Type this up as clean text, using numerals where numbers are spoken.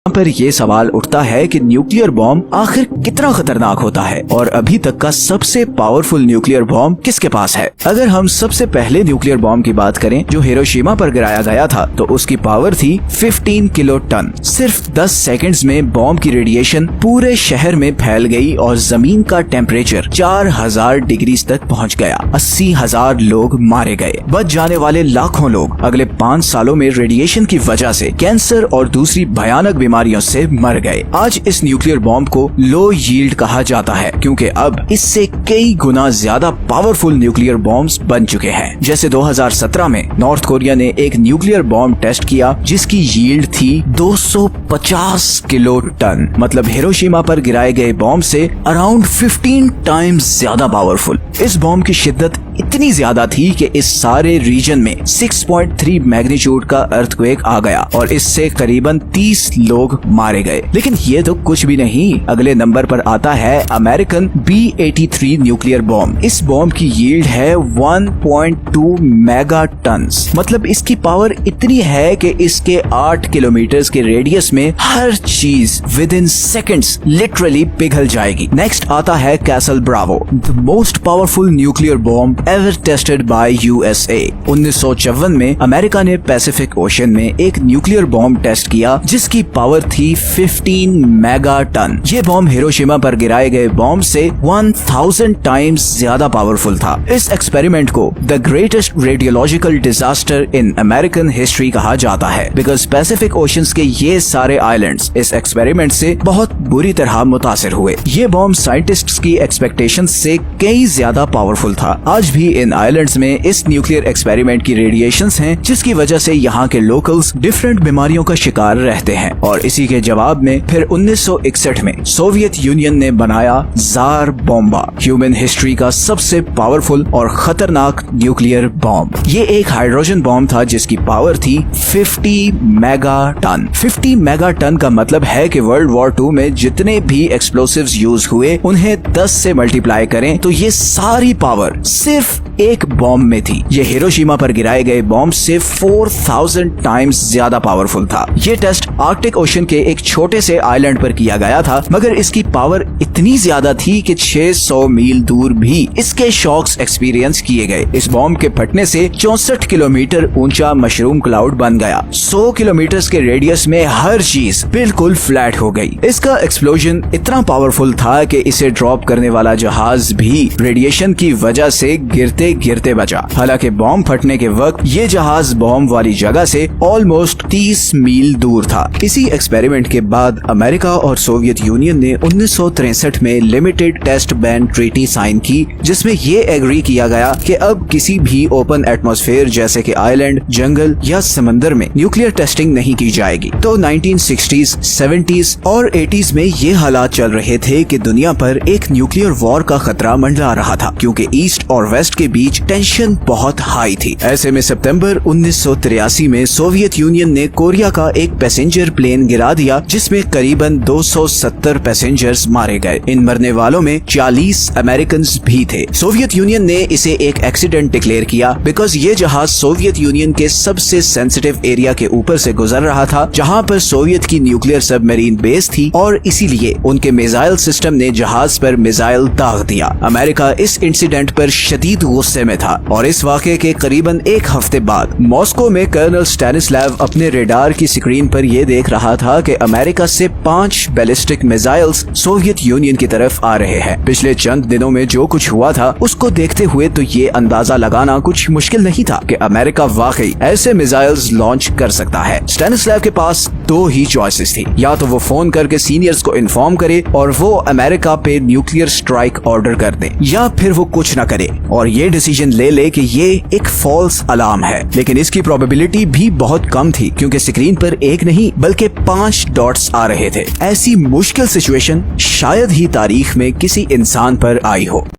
यहाँ पर ये सवाल उठता है कि न्यूक्लियर बॉम्ब आखिर कितना खतरनाक होता है और अभी तक का सबसे पावरफुल न्यूक्लियर बॉम्ब किसके पास है। अगर हम सबसे पहले न्यूक्लियर बॉम्ब की बात करें जो हिरोशिमा पर गिराया गया था तो उसकी पावर थी 15 किलो टन। सिर्फ 10 सेकंड्स में बॉम्ब की रेडिएशन पूरे शहर में फैल गई और जमीन का टेम्परेचर 4000 डिग्री तक पहुँच गया। 80,000 लोग मारे गए। बच जाने वाले लाखों लोग अगले 5 सालों में रेडिएशन की वजह से कैंसर और दूसरी भयानक बीमारियों से मर गए। आज इस न्यूक्लियर बॉम्ब को लो यील्ड कहा जाता है क्योंकि अब इससे कई गुना ज्यादा पावरफुल न्यूक्लियर बॉम्ब्स बन चुके हैं। जैसे 2017 में नॉर्थ कोरिया ने एक न्यूक्लियर बॉम्ब टेस्ट किया जिसकी यील्ड थी 250 किलो टन, मतलब हिरोशिमा पर गिराए गए बॉम्ब से अराउंड 15 टाइम्स ज्यादा पावरफुल। इस बॉम्ब की शिद्दत इतनी ज्यादा थी कि इस सारे रीजन में 6.3 मैग्नीट्यूड का अर्थक्वेक आ गया और इससे करीबन 30 लोग मारे गए। लेकिन ये तो कुछ भी नहीं। अगले नंबर पर आता है अमेरिकन B-83 न्यूक्लियर बॉम्ब। इस बॉम्ब की यील्ड है 1.2 मेगा टन्स, मतलब इसकी पावर इतनी है कि इसके 8 किलोमीटर के रेडियस में हर चीज विद इन सेकेंड्स लिटरली पिघल जाएगी। नेक्स्ट आता है castle Bravo, the most powerful nuclear bomb ever tested by USA। 1954 में अमेरिका ने पैसिफिक ओशन में एक न्यूक्लियर बॉम्ब टेस्ट किया जिसकी पावर थी 15 मेगा टन। ये बॉम्ब हिरोशिमा पर गिराए गए बॉम्ब से 1000 टाइम्स ज्यादा पावरफुल था। इस एक्सपेरिमेंट को the greatest radiological disaster in American history कहा जाता है बिकॉज पैसिफिक ओशंस के ये सारे आइलैंड्स इस एक्सपेरिमेंट से बहुत बुरी तरह मुतासिर हुए। ये बॉम्ब साइंटिस्ट्स की एक्सपेक्टेशंस से कई ज्यादा पावरफुल था। आज भी इन आइलैंड्स में इस न्यूक्लियर एक्सपेरिमेंट की रेडिएशंस हैं जिसकी वजह से यहाँ के लोकल्स डिफरेंट बीमारियों का शिकार रहते हैं। और इसी के जवाब में फिर 1961 में सोवियत यूनियन ने बनाया जार बॉम्बा, ह्यूमन हिस्ट्री का सबसे पावरफुल और खतरनाक न्यूक्लियर बॉम्ब। ये एक हाइड्रोजन बॉम्ब था जिसकी पावर थी 50 मेगा टन। 50 मेगा टन का मतलब है कि वर्ल्ड वॉर 2 में जितने भी एक्सप्लोसिव्स यूज हुए उन्हें 10 से मल्टीप्लाई करें तो ये सारी पावर सिर्फ एक बॉम्ब में थी। ये हिरोशिमा पर गिराए गए बॉम्ब से 4000 टाइम्स ज्यादा पावरफुल था। ये टेस्ट आर्कटिक ओशन के एक छोटे से आइलैंड पर किया गया था मगर इसकी पावर इतनी ज्यादा थी कि 600 मील दूर भी इसके शॉक्स एक्सपीरियंस किए गए। इस बॉम्ब के फटने से 64 किलोमीटर ऊंचा मशरूम क्लाउड बन गया। 100 किलोमीटर के रेडियस में हर चीज बिल्कुल फ्लैट हो गई। इसका एक्सप्लोजन इतना पावरफुल था कि इसे ड्रॉप करने वाला जहाज भी रेडिएशन की वजह से गिरते गिरते बचा। हालांकि बॉम्ब फटने के वक्त ये जहाज बॉम्ब वाली जगह से ऑलमोस्ट 30 मील दूर था। इसी एक्सपेरिमेंट के बाद अमेरिका और सोवियत यूनियन ने 1963 में limited test ban treaty sign की जिसमें ये एग्री किया गया कि अब किसी भी ओपन एटमॉस्फेयर जैसे कि आइलैंड, जंगल या समंदर में न्यूक्लियर टेस्टिंग नहीं की जाएगी। तो 1960s, 70s और 80s में ये हालात चल रहे थे कि दुनिया पर एक न्यूक्लियर वॉर का खतरा मंडरा रहा था क्योंकि ईस्ट और वेस्ट के बीच टेंशन बहुत हाई थी। ऐसे में सितंबर 1983 में सोवियत यूनियन ने कोरिया का एक पैसेंजर प्लेन गिरा दिया जिसमें करीबन 270 पैसेंजर्स मारे गए। इन मरने वालों में 40 अमेरिकन भी थे। सोवियत यूनियन ने इसे एक एक्सीडेंट डिक्लेयर किया बिकॉज ये जहाज सोवियत यूनियन के सबसे सेंसिटिव एरिया के ऊपर से गुजर रहा था जहां पर सोवियत की न्यूक्लियर सबमरीन बेस थी और इसीलिए उनके मिसाइल सिस्टम ने जहाज पर मिसाइल दाग दिया। अमेरिका इस इंसिडेंट पर शदीद गुस्से में था और इस वाक़े के करीबन एक हफ्ते बाद मॉस्को में कर्नल स्टैनिस्लैव अपने रेडार की स्क्रीन पर यह देख रहा था कि अमेरिका से 5 बैलिस्टिक मिसाइल्स सोवियत यूनियन की तरफ आ रहे हैं। पिछले चंद दिनों में जो कुछ हुआ था उसको देखते हुए तो ये अंदाजा लगाना कुछ मुश्किल नहीं था कि अमेरिका वाकई ऐसे मिसाइल्स लॉन्च कर सकता है। स्टैनिस्लैव के पास 2 ही चॉइसेस थी, या तो वो फोन करके सीनियर्स को इन्फॉर्म करे और वो अमेरिका पे न्यूक्लियर स्ट्राइक ऑर्डर कर दे, या फिर वो कुछ न करे और ये डिसीजन ले कि ये एक फॉल्स अलार्म है। लेकिन इसकी प्रोबेबिलिटी भी बहुत कम थी क्योंकि स्क्रीन पर एक नहीं बल्कि 5 डॉट्स आ रहे थे। ऐसी मुश्किल सिचुएशन शायद ही तारीख में किसी इंसान पर आई हो।